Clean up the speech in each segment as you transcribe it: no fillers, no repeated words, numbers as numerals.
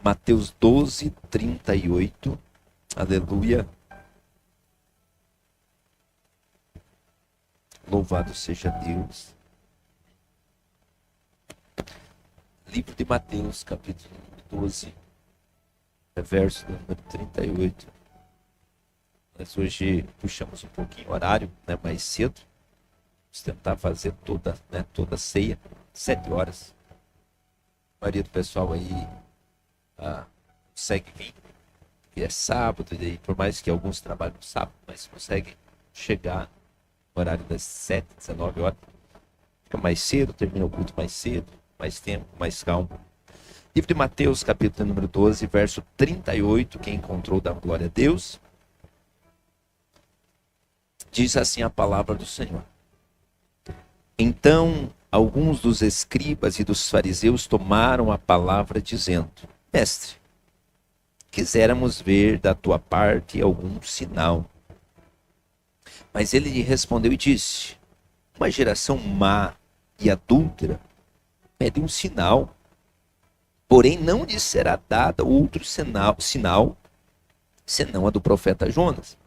Mateus 12, 38. Aleluia. Louvado seja Deus. Livro de Mateus, capítulo 12, verso número 38. Nós hoje puxamos um pouquinho o horário, né, mais cedo. Vamos tentar fazer toda a ceia, 7 horas. A maioria do pessoal aí consegue vir, que é sábado, e por mais que alguns trabalhem no sábado, mas conseguem chegar no horário das 7, 19 horas. Fica mais cedo, termina o culto mais cedo, mais tempo, mais calmo. Livro de Mateus, capítulo número 12, verso 38, quem encontrou, dá glória a Deus. Diz assim a palavra do Senhor. Então, alguns dos escribas e dos fariseus tomaram a palavra dizendo: Mestre, quiséramos ver da tua parte algum sinal. Mas ele lhe respondeu e disse: uma geração má e adúltera pede um sinal, porém não lhe será dado outro sinal senão a do profeta Jonas.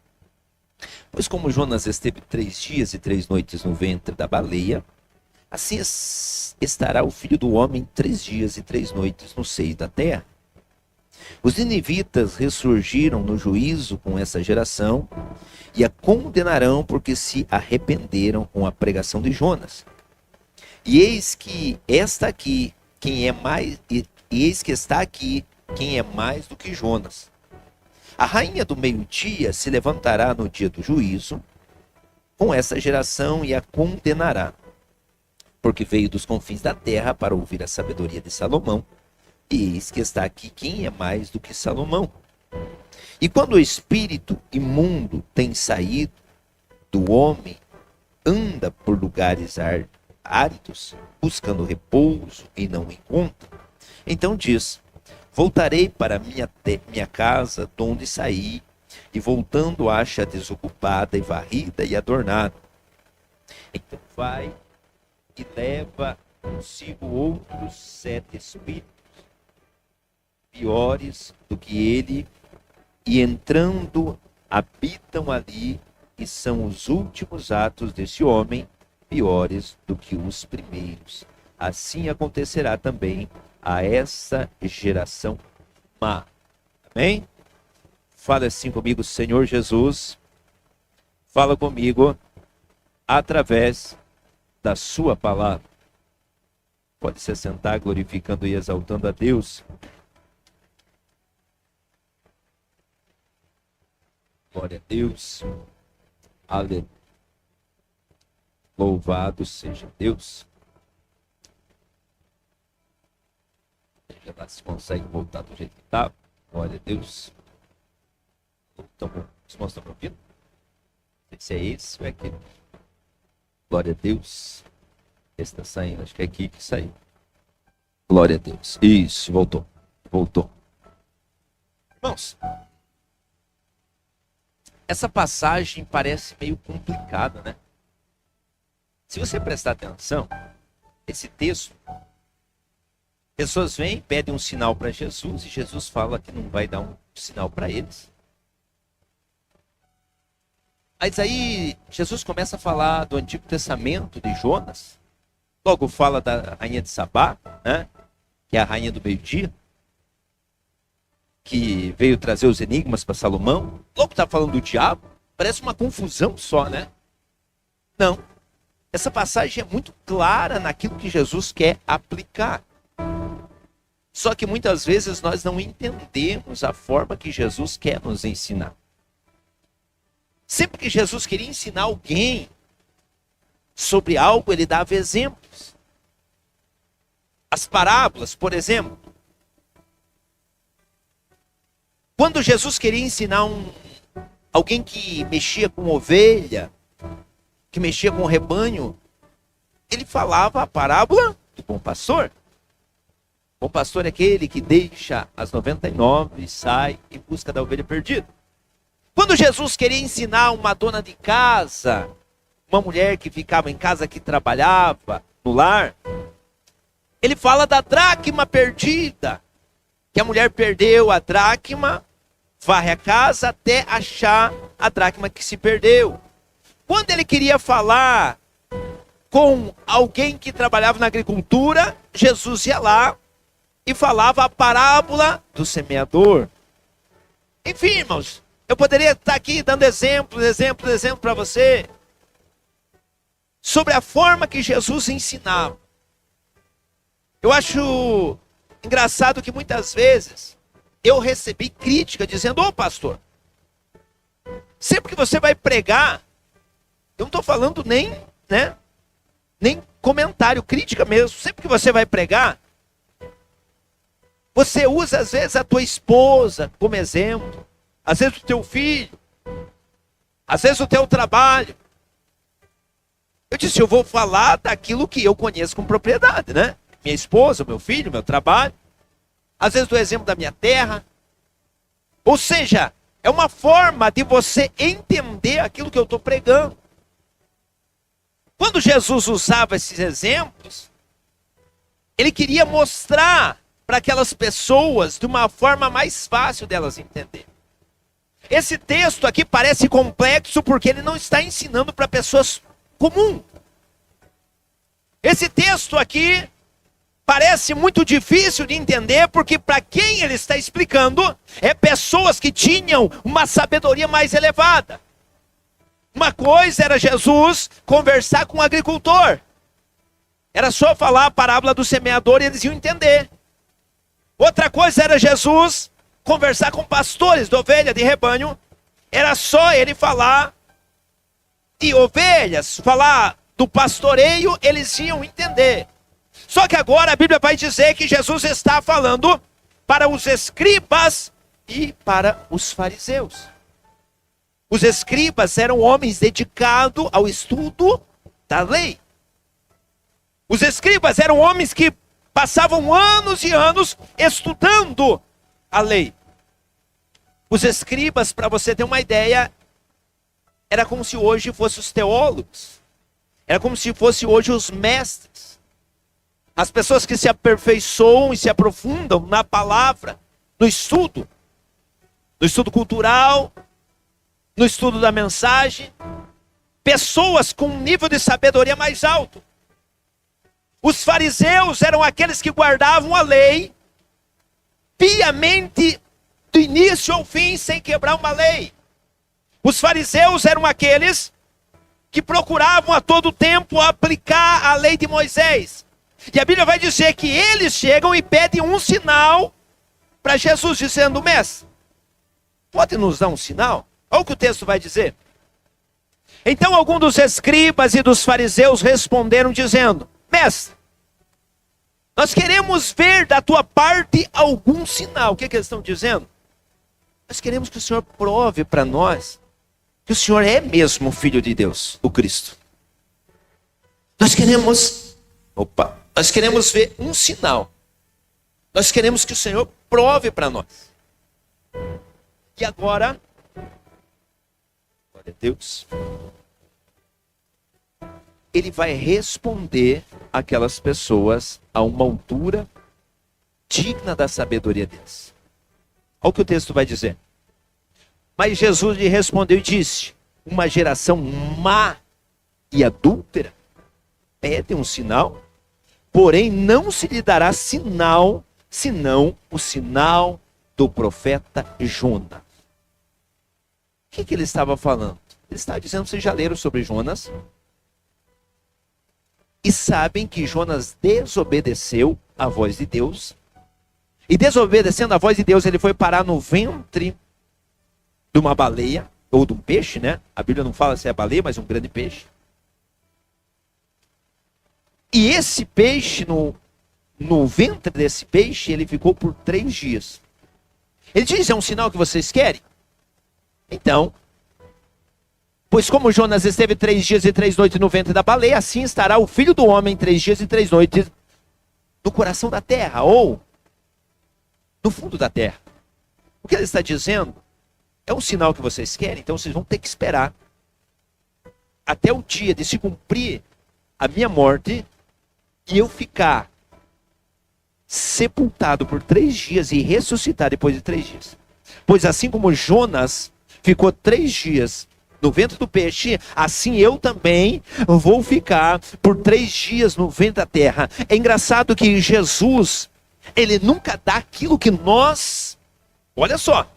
Pois como Jonas esteve 3 dias e 3 noites no ventre da baleia, assim estará o Filho do Homem 3 dias e 3 noites no seio da terra. Os ninivitas ressurgiram no juízo com essa geração e a condenarão porque se arrependeram com a pregação de Jonas. E eis que está aqui quem é mais do que Jonas. A rainha do meio-dia se levantará no dia do juízo com essa geração e a condenará, porque veio dos confins da terra para ouvir a sabedoria de Salomão. E eis que está aqui quem é mais do que Salomão. E quando o espírito imundo tem saído do homem, anda por lugares áridos, buscando repouso e não encontra. Então diz: voltarei para minha casa, de onde saí, e voltando acha desocupada e varrida e adornada. Então vai e leva consigo outros 7 espíritos, piores do que ele, e entrando habitam ali, e são os últimos atos desse homem piores do que os primeiros. Assim acontecerá também a essa geração má. Amém? Fala assim comigo: Senhor Jesus, fala comigo através da sua palavra. Pode se sentar, glorificando e exaltando a Deus. Glória a Deus. Aleluia. Louvado seja Deus. Veja lá se consegue voltar do jeito que estava. Glória a Deus. Então, os irmãos estão me ouvindo? Não sei se é esse ou é aquele. Glória a Deus. Esse está saindo, acho que é aqui que saiu. Glória a Deus. Isso, voltou. Irmãos, essa passagem parece meio complicada, né? Se você prestar atenção, esse texto, pessoas vêm, pedem um sinal para Jesus, e Jesus fala que não vai dar um sinal para eles. Mas aí Jesus começa a falar do Antigo Testamento de Jonas, logo fala da rainha de Sabá, né? Que é a rainha do meio-dia, que veio trazer os enigmas para Salomão. Logo está falando do diabo. Parece uma confusão só, né? Não. Essa passagem é muito clara naquilo que Jesus quer aplicar. Só que muitas vezes nós não entendemos a forma que Jesus quer nos ensinar. Sempre que Jesus queria ensinar alguém sobre algo, ele dava exemplos. As parábolas, por exemplo. Quando Jesus queria ensinar alguém que mexia com ovelha, que mexia com rebanho, ele falava a parábola do bom pastor. O bom pastor é aquele que deixa as 99 e sai em busca da ovelha perdida. Quando Jesus queria ensinar uma dona de casa, uma mulher que ficava em casa, que trabalhava no lar, ele fala da dracma perdida, que a mulher perdeu a dracma, varre a casa até achar a dracma que se perdeu. Quando ele queria falar com alguém que trabalhava na agricultura, Jesus ia lá e falava a parábola do semeador. Enfim, irmãos, eu poderia estar aqui dando exemplos para você sobre a forma que Jesus ensinava. Eu acho engraçado que muitas vezes eu recebi crítica dizendo: ô pastor, sempre que você vai pregar, eu não estou falando nem comentário, crítica mesmo, sempre que você vai pregar, você usa às vezes a tua esposa como exemplo, às vezes o teu filho, às vezes o teu trabalho. Eu disse: eu vou falar daquilo que eu conheço com propriedade, né? Minha esposa, meu filho, meu trabalho. Às vezes do exemplo da minha terra. Ou seja, é uma forma de você entender aquilo que eu estou pregando. Quando Jesus usava esses exemplos, ele queria mostrar para aquelas pessoas de uma forma mais fácil delas entender. Esse texto aqui parece complexo porque ele não está ensinando para pessoas comuns. Esse texto aqui parece muito difícil de entender porque para quem ele está explicando é pessoas que tinham uma sabedoria mais elevada. Uma coisa era Jesus conversar com um agricultor. Era só falar a parábola do semeador e eles iam entender. Outra coisa era Jesus conversar com pastores de ovelha, de rebanho. Era só ele falar de ovelhas, falar do pastoreio, eles iam entender. Só que agora a Bíblia vai dizer que Jesus está falando para os escribas e para os fariseus. Os escribas eram homens dedicados ao estudo da lei. Os escribas eram homens que passavam anos e anos estudando a lei. Os escribas, para você ter uma ideia, era como se hoje fossem os teólogos. Era como se fossem hoje os mestres. As pessoas que se aperfeiçoam e se aprofundam na palavra, no estudo cultural, no estudo da mensagem. Pessoas com um nível de sabedoria mais alto. Os fariseus eram aqueles que guardavam a lei piamente do início ao fim, sem quebrar uma lei. Os fariseus eram aqueles que procuravam a todo tempo aplicar a lei de Moisés. E a Bíblia vai dizer que eles chegam e pedem um sinal para Jesus, dizendo: mestre, pode nos dar um sinal? Olha o que o texto vai dizer. Então alguns dos escribas e dos fariseus responderam dizendo: mestre, nós queremos ver da tua parte algum sinal. O que eles estão dizendo? Nós queremos que o Senhor prove para nós que o Senhor é mesmo o Filho de Deus, o Cristo. Nós queremos ver um sinal. Nós queremos que o Senhor prove para nós. E agora, glória a Deus, ele vai responder aquelas pessoas a uma altura digna da sabedoria deles. Olha o que o texto vai dizer. Mas Jesus lhe respondeu e disse: uma geração má e adúltera pede um sinal, porém não se lhe dará sinal, senão o sinal do profeta Jonas. O que ele estava falando? Ele estava dizendo: vocês já leram sobre Jonas? E sabem que Jonas desobedeceu à voz de Deus. E desobedecendo à voz de Deus, ele foi parar no ventre de uma baleia, ou de um peixe, né? A Bíblia não fala se é baleia, mas um grande peixe. E esse peixe, no ventre desse peixe, ele ficou por 3 dias. Ele diz: é um sinal que vocês querem? Então, pois como Jonas esteve 3 dias e 3 noites no ventre da baleia, assim estará o Filho do Homem 3 dias e 3 noites no coração da terra, ou no fundo da terra. O que ele está dizendo é um sinal que vocês querem, então vocês vão ter que esperar até o dia de se cumprir a minha morte e eu ficar sepultado por 3 dias e ressuscitar depois de 3 dias. Pois assim como Jonas ficou 3 dias no ventre do peixe, assim eu também vou ficar por 3 dias no ventre da terra. É engraçado que Jesus, ele nunca dá aquilo que nós... Olha só.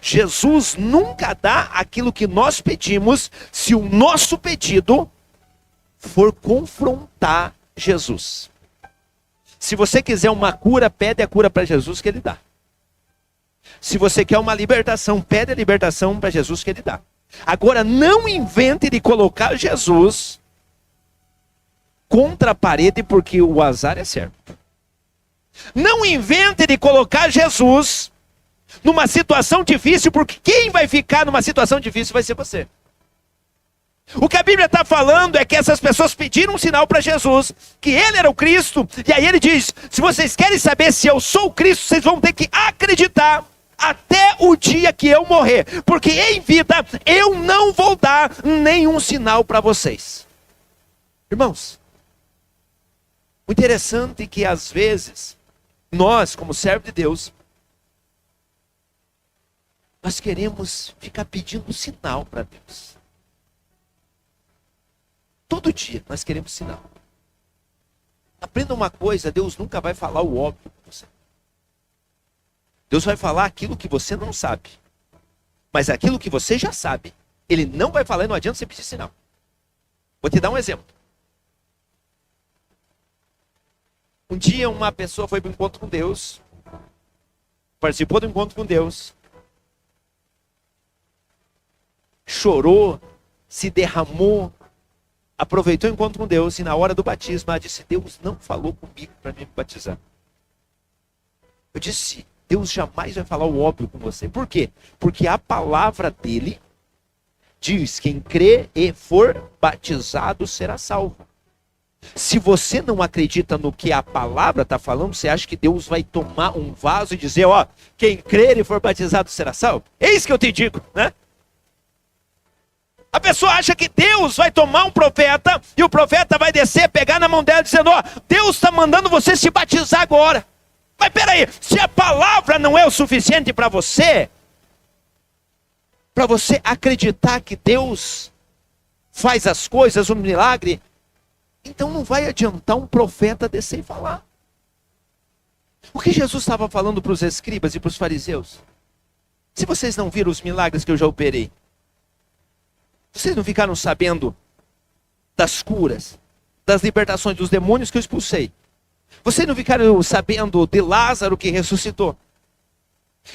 Jesus nunca dá aquilo que nós pedimos se o nosso pedido for confrontar Jesus. Se você quiser uma cura, pede a cura para Jesus que ele dá. Se você quer uma libertação, pede a libertação para Jesus que ele dá. Agora, não invente de colocar Jesus contra a parede porque o azar é certo. Não invente de colocar Jesus numa situação difícil, porque quem vai ficar numa situação difícil vai ser você. O que a Bíblia está falando é que essas pessoas pediram um sinal para Jesus, que ele era o Cristo, e aí ele diz, se vocês querem saber se eu sou o Cristo, vocês vão ter que acreditar até o dia que eu morrer, porque em vida eu não vou dar nenhum sinal para vocês. Irmãos, o interessante é que às vezes, nós como servos de Deus, nós queremos ficar pedindo sinal para Deus. Todo dia nós queremos sinal. Aprenda uma coisa, Deus nunca vai falar o óbvio para você. Deus vai falar aquilo que você não sabe. Mas aquilo que você já sabe, ele não vai falar e não adianta você pedir sinal. Vou te dar um exemplo. Um dia uma pessoa foi para um encontro com Deus, participou do encontro com Deus, chorou, se derramou, aproveitou o encontro com Deus e na hora do batismo ela disse, Deus não falou comigo para me batizar. Eu disse, Deus jamais vai falar o óbvio com você. Por quê? Porque a palavra dele diz, quem crê e for batizado será salvo. Se você não acredita no que a palavra está falando, você acha que Deus vai tomar um vaso e dizer, ó, quem crer e for batizado será salvo? É isso que eu te digo, né? A pessoa acha que Deus vai tomar um profeta e o profeta vai descer, pegar na mão dela dizendo, ó, Deus está mandando você se batizar agora. Mas peraí, se a palavra não é o suficiente para você acreditar que Deus faz as coisas, um milagre, então não vai adiantar um profeta descer e falar. O que Jesus estava falando para os escribas e para os fariseus? Se vocês não viram os milagres que eu já operei, vocês não ficaram sabendo das curas, das libertações dos demônios que eu expulsei? Vocês não ficaram sabendo de Lázaro que ressuscitou?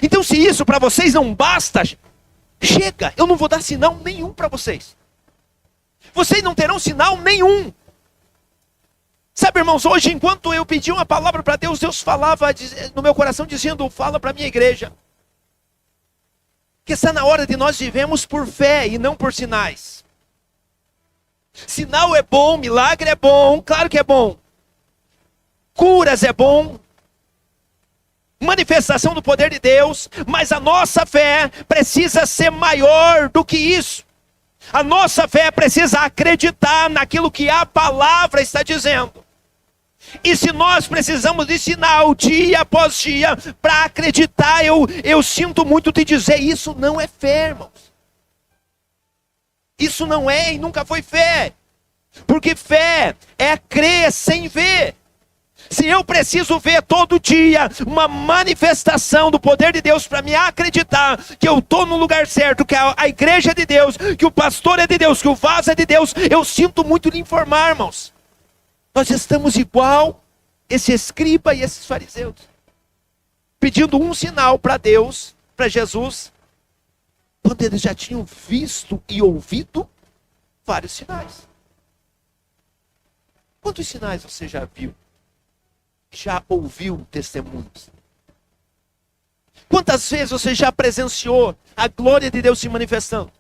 Então se isso para vocês não basta, chega, eu não vou dar sinal nenhum para vocês. Vocês não terão sinal nenhum. Sabe, irmãos, hoje enquanto eu pedi uma palavra para Deus, Deus falava no meu coração dizendo, fala para a minha igreja. Que está na hora de nós vivemos por fé e não por sinais. Sinal é bom, milagre é bom, claro que é bom. Curas é bom. Manifestação do poder de Deus, mas a nossa fé precisa ser maior do que isso. A nossa fé precisa acreditar naquilo que a palavra está dizendo. E se nós precisamos de sinal dia após dia para acreditar, eu sinto muito te dizer, isso não é fé, irmãos. Isso não é e nunca foi fé. Porque fé é crer sem ver. Se eu preciso ver todo dia uma manifestação do poder de Deus para me acreditar que eu estou no lugar certo, que a igreja é de Deus, que o pastor é de Deus, que o vaso é de Deus, eu sinto muito lhe informar, irmãos. Nós estamos igual esse escriba e esses fariseus, pedindo um sinal para Deus, para Jesus, quando eles já tinham visto e ouvido vários sinais. Quantos sinais você já viu? Já ouviu testemunhos? Quantas vezes você já presenciou a glória de Deus se manifestando?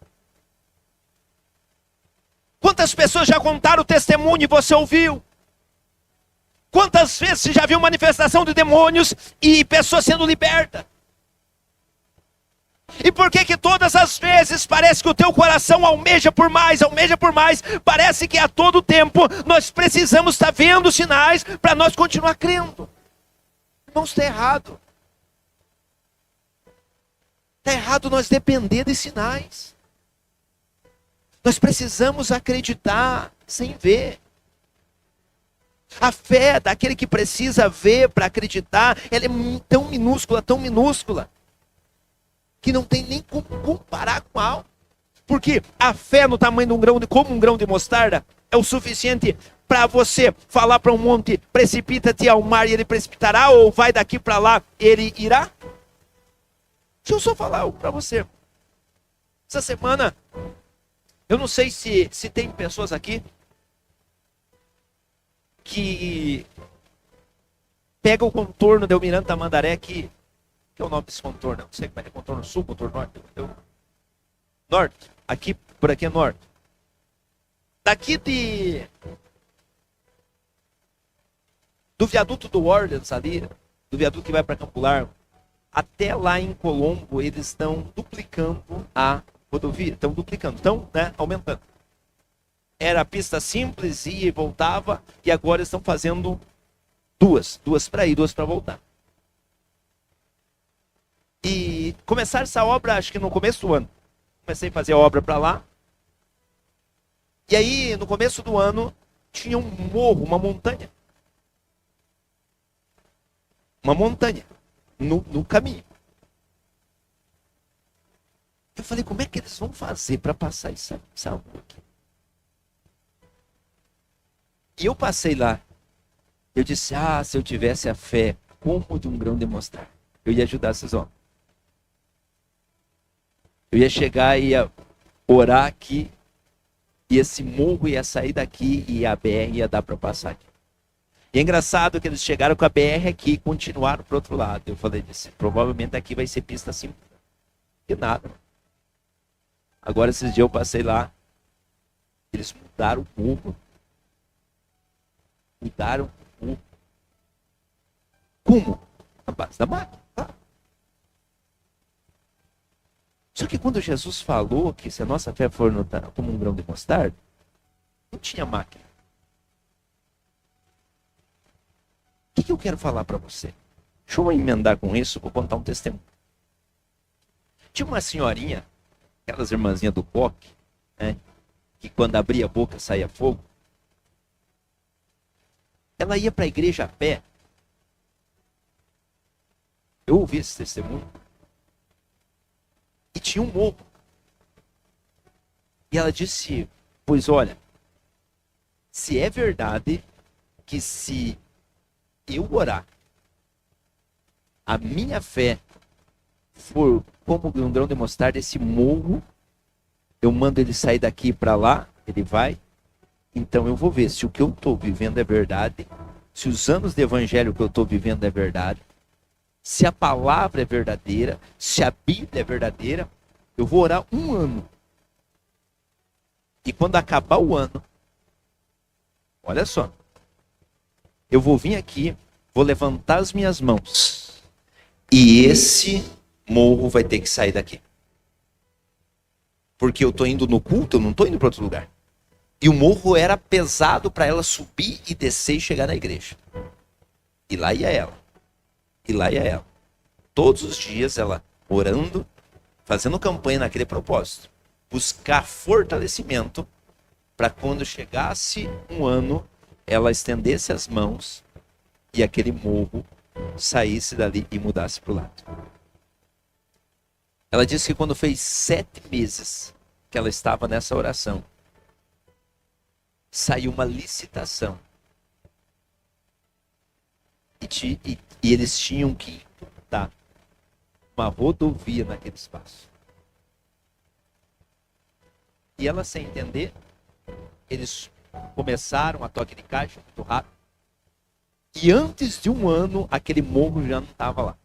Quantas pessoas já contaram o testemunho e você ouviu? Quantas vezes você já viu manifestação de demônios e pessoas sendo libertas? E por que todas as vezes parece que o teu coração almeja por mais, parece que a todo tempo nós precisamos estar vendo sinais para nós continuar crendo. Irmãos, está errado. Está errado nós depender de sinais. Nós precisamos acreditar sem ver. A fé daquele que precisa ver para acreditar, ela é tão minúscula, que não tem nem como comparar com algo. Porque a fé no tamanho de como um grão de mostarda, é o suficiente para você falar para um monte, precipita-te ao mar e ele precipitará, ou vai daqui para lá, ele irá? Deixa eu só falar algo para você. Essa semana, eu não sei se tem pessoas aqui que pegam o contorno de Almirante Tamandaré, que é o nome desse contorno, não sei como é contorno sul, contorno norte. Norte, aqui, por aqui é norte. Daqui do viaduto do Orleans ali, do viaduto que vai para Campo Largo, até lá em Colombo, eles estão duplicando a rodovia, estão aumentando. Era pista simples, ia e voltava, e agora estão fazendo duas para ir, duas para voltar. E começaram essa obra, acho que no começo do ano. Comecei a fazer a obra para lá. E aí, no começo do ano, tinha um morro, uma montanha. Uma montanha no caminho. Eu falei, como é que eles vão fazer para passar essa rua aqui? E eu passei lá. Eu disse, se eu tivesse a fé como de um grão de mostarda, eu ia ajudar esses homens. Eu ia chegar e ia orar aqui, e esse morro ia sair daqui e a BR ia dar para passar aqui. E é engraçado que eles chegaram com a BR aqui e continuaram para o outro lado. Eu falei, provavelmente aqui vai ser pista simples. E nada. Agora esses dias eu passei lá, eles mudaram o morro. Mudaram o morro. Como? A base da máquina. Só que quando Jesus falou que se a nossa fé for como um grão de mostarda, não tinha máquina. O que eu quero falar para você? Deixa eu emendar com isso, vou contar um testemunho. Tinha uma senhorinha, aquelas irmãzinhas do coque, né, que quando abria a boca saía fogo. Ela ia para a igreja a pé. Eu ouvi esse testemunho. E tinha um morro. E ela disse, pois olha, se é verdade que se eu orar, a minha fé for como um grão de mostarda, esse morro, eu mando ele sair daqui para lá, ele vai, então eu vou ver se o que eu estou vivendo é verdade, se os anos de evangelho que eu estou vivendo é verdade, se a palavra é verdadeira, se a Bíblia é verdadeira, eu vou orar 1 ano. E quando acabar o ano, olha só, eu vou vir aqui, vou levantar as minhas mãos, e esse morro vai ter que sair daqui. Porque eu estou indo no culto, eu não estou indo para outro lugar. E o morro era pesado para ela subir e descer e chegar na igreja. E lá ia ela. E lá ia ela. Todos os dias ela orando, fazendo campanha naquele propósito. Buscar fortalecimento para quando chegasse 1 ano, ela estendesse as mãos e aquele morro saísse dali e mudasse para o lado. Ela disse que quando fez 7 meses que ela estava nessa oração, saiu uma licitação. E eles tinham que dar uma rodovia naquele espaço. E ela, sem entender, eles começaram a toque de caixa muito rápido. E antes de 1 ano, aquele morro já não estava lá.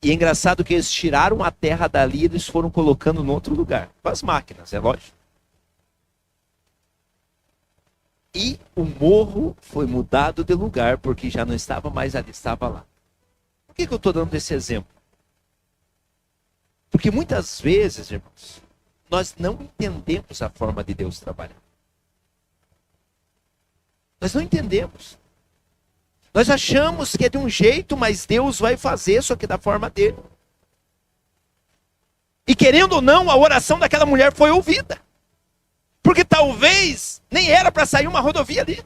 E é engraçado que eles tiraram a terra dali e eles foram colocando em outro lugar. Com as máquinas, é lógico. E o morro foi mudado de lugar, porque já não estava mais ali, estava lá. Por que eu estou dando esse exemplo? Porque muitas vezes, irmãos, nós não entendemos a forma de Deus trabalhar. Nós não entendemos. Nós achamos que é de um jeito, mas Deus vai fazer, só que da forma dele. E querendo ou não, a oração daquela mulher foi ouvida. Porque talvez nem era para sair uma rodovia ali.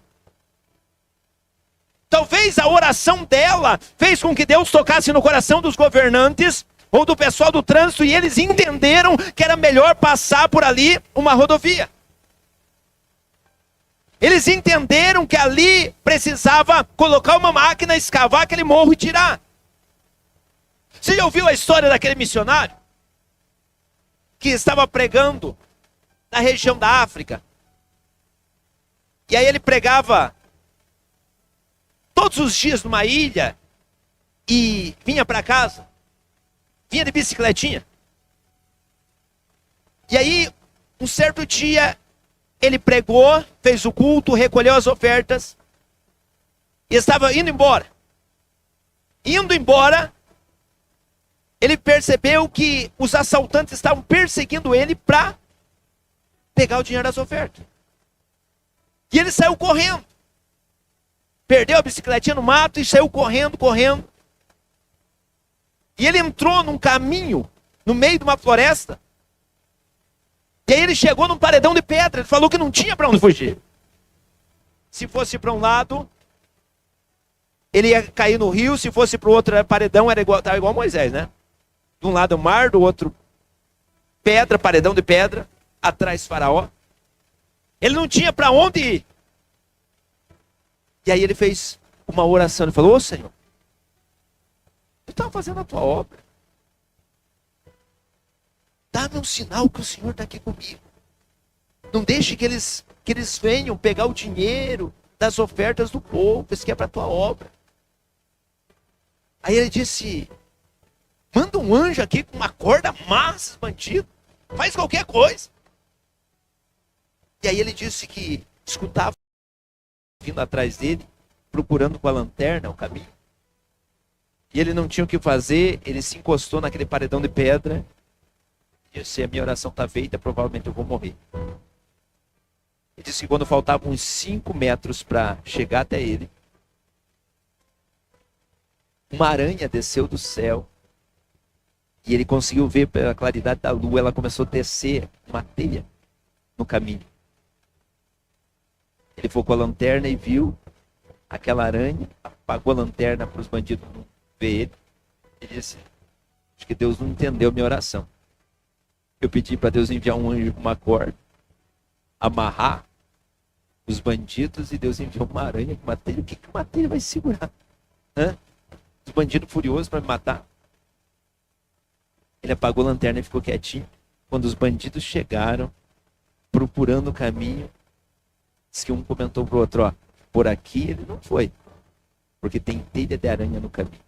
Talvez a oração dela fez com que Deus tocasse no coração dos governantes ou do pessoal do trânsito e eles entenderam que era melhor passar por ali uma rodovia. Eles entenderam que ali precisava colocar uma máquina, escavar aquele morro e tirar. Você já ouviu a história daquele missionário que estava pregando na região da África? E aí ele pregava todos os dias numa ilha e vinha para casa. Vinha de bicicletinha. E aí, um certo dia, ele pregou, fez o culto, recolheu as ofertas e estava indo embora. Indo embora, ele percebeu que os assaltantes estavam perseguindo ele para pegar o dinheiro das ofertas. E ele saiu correndo. Perdeu a bicicletinha no mato e saiu correndo. E ele entrou num caminho, no meio de uma floresta. E aí ele chegou num paredão de pedra. Ele falou que não tinha para onde fugir. Se fosse para um lado, ele ia cair no rio. Se fosse para o outro paredão, estava igual Moisés, né? De um lado o mar, do outro pedra, paredão de pedra. Atrás Faraó. Ele não tinha para onde ir. E aí ele fez uma oração. Ele falou: ô Senhor, eu estava fazendo a tua obra. Dá-me um sinal que o Senhor está aqui comigo. Não deixe que eles venham pegar o dinheiro das ofertas do povo. Isso aqui é para a tua obra. Aí ele disse: manda um anjo aqui com uma corda, amarra esses bandidos. Faz qualquer coisa. E aí ele disse que escutava vindo atrás dele, procurando com a lanterna o caminho. E ele não tinha o que fazer, ele se encostou naquele paredão de pedra. E disse: a minha oração está feita, provavelmente eu vou morrer. Ele disse que quando faltavam uns 5 metros para chegar até ele, uma aranha desceu do céu. E ele conseguiu ver pela claridade da lua, ela começou a descer uma teia no caminho. Ele foi com a lanterna e viu aquela aranha, apagou a lanterna para os bandidos não ver ele. Ele disse: acho que Deus não entendeu a minha oração. Eu pedi para Deus enviar um anjo com uma corda, amarrar os bandidos, e Deus enviou uma aranha com uma telha. O que uma telha vai segurar? Os bandidos furiosos para me matar. Ele apagou a lanterna e ficou quietinho. Quando os bandidos chegaram, procurando o caminho, diz que um comentou pro outro: ó, por aqui ele não foi, porque tem telha de aranha no caminho.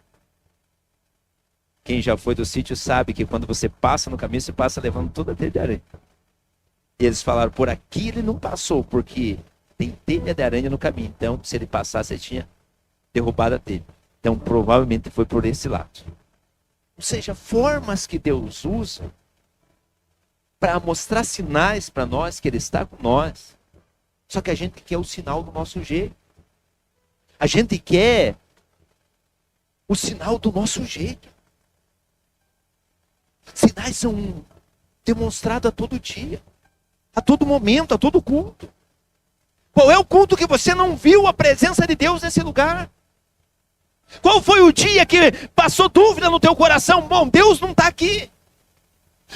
Quem já foi do sítio sabe que quando você passa no caminho, você passa levando toda a telha de aranha. E eles falaram: por aqui ele não passou, porque tem telha de aranha no caminho. Então, se ele passasse, ele tinha derrubado a telha. Então, provavelmente foi por esse lado. Ou seja, formas que Deus usa para mostrar sinais para nós que Ele está com nós. Só que a gente quer o sinal do nosso jeito. A gente quer o sinal do nosso jeito. Sinais são demonstrados a todo dia, a todo momento, a todo culto. Qual é o culto que você não viu a presença de Deus nesse lugar? Qual foi o dia que passou dúvida no teu coração? Bom, Deus não está aqui.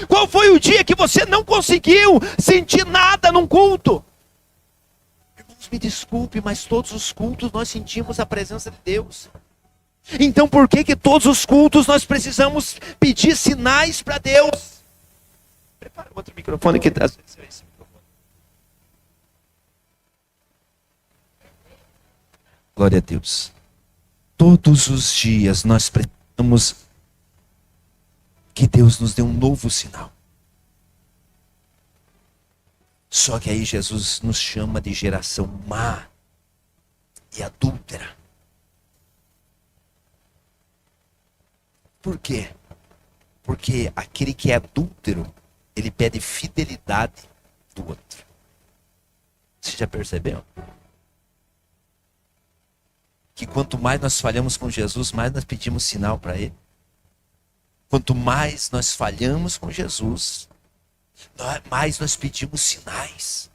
Qual foi o dia que você não conseguiu sentir nada num culto? Irmãos, me desculpe, mas todos os cultos nós sentimos a presença de Deus. Então por que todos os cultos nós precisamos pedir sinais para Deus? Prepara outro microfone aqui. Glória a Deus. Todos os dias nós precisamos que Deus nos dê um novo sinal. Só que aí Jesus nos chama de geração má e adúltera. Por quê? Porque aquele que é adúltero, ele pede fidelidade do outro. Você já percebeu? que quanto mais nós falhamos com Jesus, mais nós pedimos sinal para Ele. Quanto mais nós falhamos com Jesus, mais nós pedimos sinais.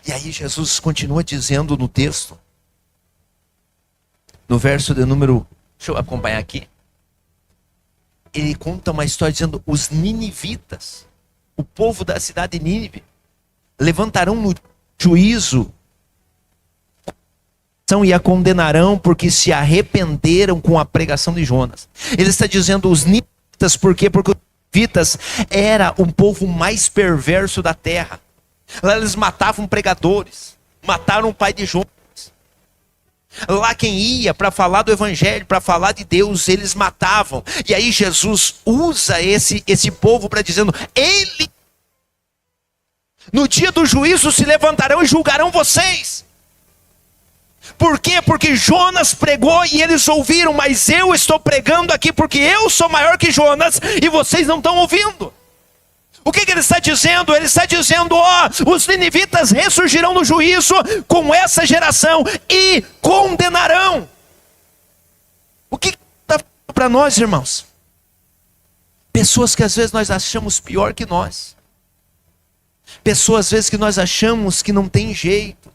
E aí Jesus continua dizendo no texto, no verso de número, deixa eu acompanhar aqui. Ele conta uma história dizendo, os ninivitas, o povo da cidade de Nínive, levantarão no juízo e a condenarão porque se arrependeram com a pregação de Jonas. Ele está dizendo os ninivitas, por quê? Porque os ninivitas era um povo mais perverso da terra. Lá eles matavam pregadores, mataram o pai de Jonas. Lá quem ia para falar do evangelho, para falar de Deus, eles matavam. E aí Jesus usa esse povo para dizendo, ele no dia do juízo se levantarão e julgarão vocês. Por quê? Porque Jonas pregou e eles ouviram, mas eu estou pregando aqui porque eu sou maior que Jonas e vocês não estão ouvindo. O que ele está dizendo? Ele está dizendo, os ninivitas ressurgirão no juízo com essa geração e condenarão. O que está falando para nós, irmãos? Pessoas que às vezes nós achamos pior que nós. Pessoas às vezes que nós achamos que não tem jeito.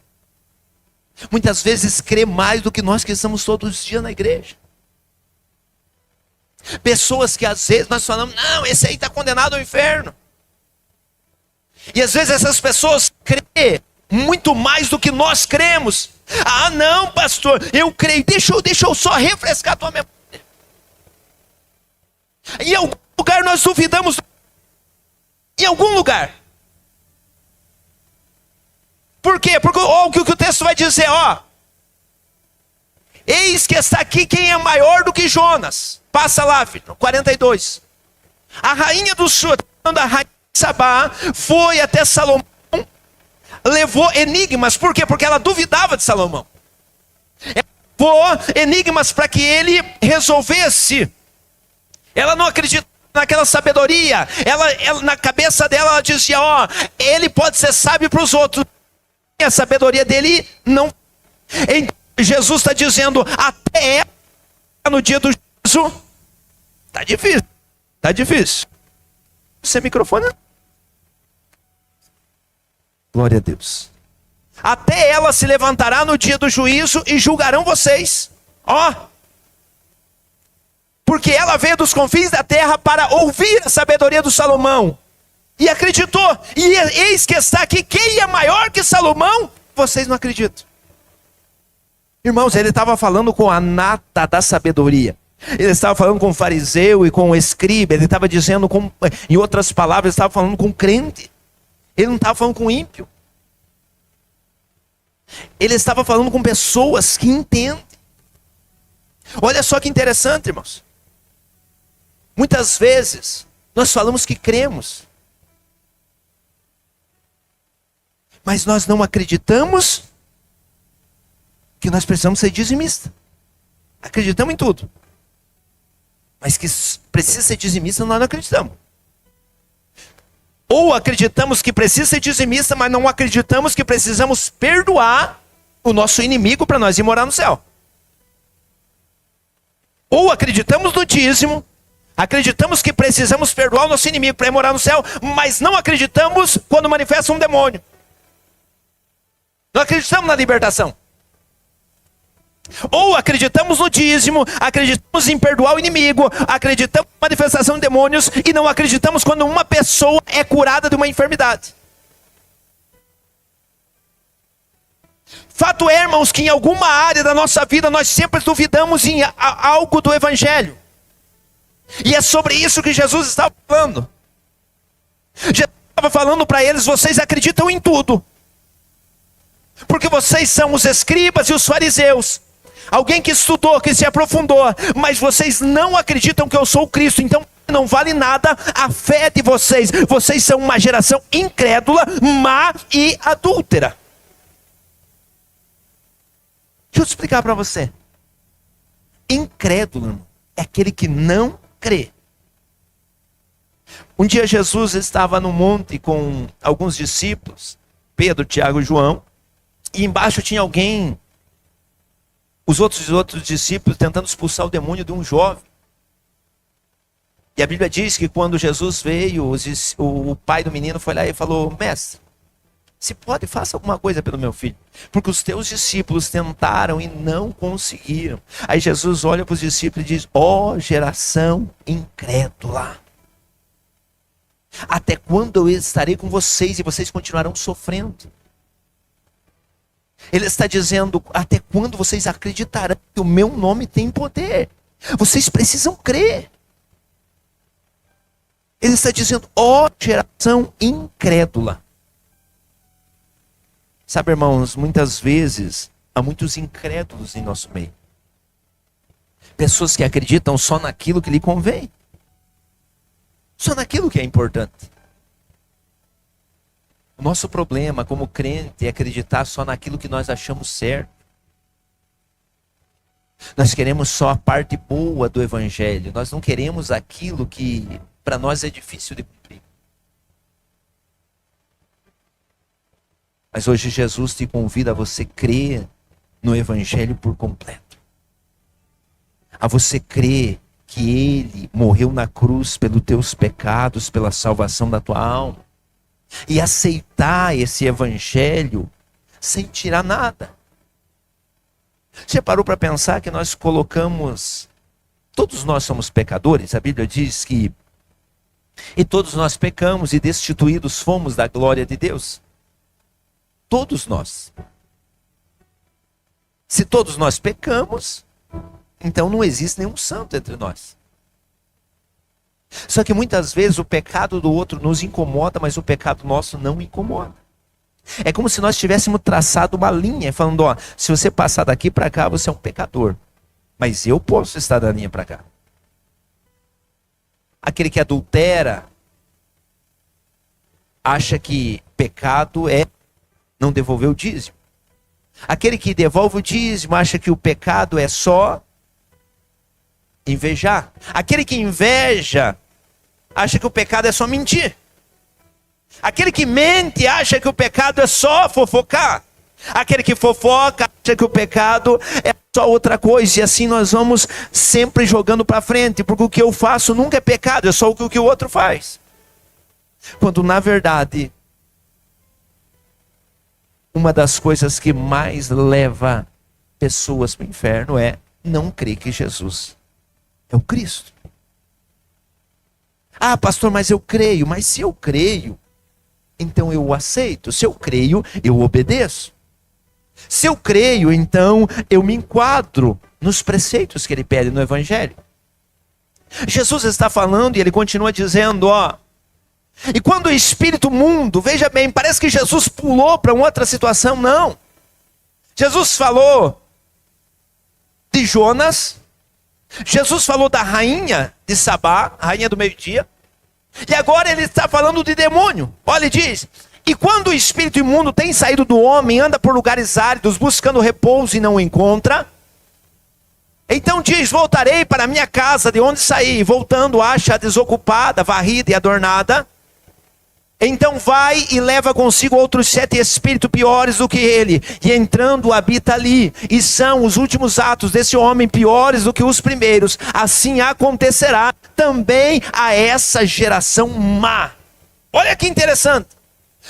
Muitas vezes crê mais do que nós que estamos todos os dias na igreja. Pessoas que às vezes nós falamos, não, esse aí está condenado ao inferno. E às vezes essas pessoas crêem muito mais do que nós cremos. Ah não, pastor, eu creio, deixa eu só refrescar a tua memória. Em algum lugar nós duvidamos. Em algum lugar. Por quê? Porque o que o texto vai dizer, eis que está aqui quem é maior do que Jonas. Passa lá, filho, 42. A rainha do sul, a rainha de Sabá, foi até Salomão, levou enigmas. Por quê? Porque ela duvidava de Salomão. Ela levou enigmas para que ele resolvesse. Ela não acreditava naquela sabedoria. Ela, na cabeça dela, ela dizia, ele pode ser sábio para os outros. A sabedoria dele não. Jesus está dizendo, até ela, no dia do juízo, está difícil. Está difícil. Sem microfone? Glória a Deus. Até ela se levantará no dia do juízo e julgarão vocês. Porque ela veio dos confins da terra para ouvir a sabedoria do Salomão. E acreditou. E eis que está aqui quem é maior que Salomão. Vocês não acreditam. Irmãos, ele estava falando com a nata da sabedoria. Ele estava falando com o fariseu e com o escriba. Ele estava dizendo, em outras palavras, ele estava falando com o crente. Ele não estava falando com o ímpio. Ele estava falando com pessoas que entendem. Olha só que interessante, irmãos. Muitas vezes, nós falamos que cremos. Mas nós não acreditamos que nós precisamos ser dizimistas. Acreditamos em tudo. Mas que precisa ser dizimista, nós não acreditamos. Ou acreditamos que precisa ser dizimista, mas não acreditamos que precisamos perdoar o nosso inimigo para nós ir morar no céu. Ou acreditamos no dízimo, acreditamos que precisamos perdoar o nosso inimigo para ir morar no céu, mas não acreditamos quando manifesta um demônio. Não acreditamos na libertação. Ou acreditamos no dízimo, acreditamos em perdoar o inimigo, acreditamos na manifestação de demônios e não acreditamos quando uma pessoa é curada de uma enfermidade. Fato é, irmãos, que em alguma área da nossa vida nós sempre duvidamos em algo do evangelho. E é sobre isso que Jesus estava falando. Jesus estava falando para eles, vocês acreditam em tudo. Porque vocês são os escribas e os fariseus. Alguém que estudou, que se aprofundou. Mas vocês não acreditam que eu sou o Cristo. Então não vale nada a fé de vocês. Vocês são uma geração incrédula, má e adúltera. Deixa eu explicar para você. Incrédulo, irmão, é aquele que não crê. Um dia Jesus estava no monte com alguns discípulos. Pedro, Tiago e João. E embaixo tinha alguém Os outros discípulos tentando expulsar o demônio de um jovem. E a Bíblia diz que quando Jesus veio, o pai do menino foi lá e falou: mestre, se pode, faça alguma coisa pelo meu filho. Porque os teus discípulos tentaram e não conseguiram. Aí Jesus olha para os discípulos e diz: ó geração incrédula, até quando eu estarei com vocês e vocês continuarão sofrendo? Ele está dizendo: até quando vocês acreditarão que o meu nome tem poder? Vocês precisam crer. Ele está dizendo: ó geração incrédula. Sabe, irmãos, muitas vezes há muitos incrédulos em nosso meio. Pessoas que acreditam só naquilo que lhe convém. Só naquilo que é importante. O nosso problema como crente é acreditar só naquilo que nós achamos certo. Nós queremos só a parte boa do evangelho. Nós não queremos aquilo que para nós é difícil de cumprir. Mas hoje Jesus te convida a você crer no evangelho por completo. A você crer que Ele morreu na cruz pelos teus pecados, pela salvação da tua alma. E aceitar esse evangelho sem tirar nada. Você parou para pensar que nós colocamos... Todos nós somos pecadores. A Bíblia diz que... E todos nós pecamos e destituídos fomos da glória de Deus. Todos nós. Se todos nós pecamos, então não existe nenhum santo entre nós. Só que muitas vezes o pecado do outro nos incomoda, mas o pecado nosso não incomoda. É como se nós tivéssemos traçado uma linha, falando: ó, se você passar daqui para cá, você é um pecador. Mas eu posso estar da linha para cá. Aquele que adultera, acha que pecado é não devolver o dízimo. Aquele que devolve o dízimo, acha que o pecado é só invejar. Aquele que inveja, acha que o pecado é só mentir. Aquele que mente, acha que o pecado é só fofocar. Aquele que fofoca, acha que o pecado é só outra coisa. E assim nós vamos sempre jogando para frente. Porque o que eu faço nunca é pecado, é só o que o outro faz. Quando na verdade, uma das coisas que mais leva pessoas para o inferno é não crer que Jesus é o Cristo. Ah, pastor, mas eu creio. Mas se eu creio, então eu o aceito. Se eu creio, eu obedeço. Se eu creio, então eu me enquadro nos preceitos que ele pede no Evangelho. Jesus está falando e ele continua dizendo, ó. E quando o espírito mundo, veja bem, parece que Jesus pulou para uma outra situação. Não. Jesus falou de Jonas. Jesus falou da rainha de Sabá, a rainha do meio-dia. E agora ele está falando de demônio. Olha, ele diz: e quando o espírito imundo tem saído do homem, anda por lugares áridos, buscando repouso e não o encontra, então diz: voltarei para a minha casa de onde saí. Voltando, acha desocupada, varrida e adornada. Então vai e leva consigo outros 7 espíritos piores do que ele, e entrando habita ali. E são os últimos atos desse homem piores do que os primeiros. Assim acontecerá também a essa geração má. Olha que interessante.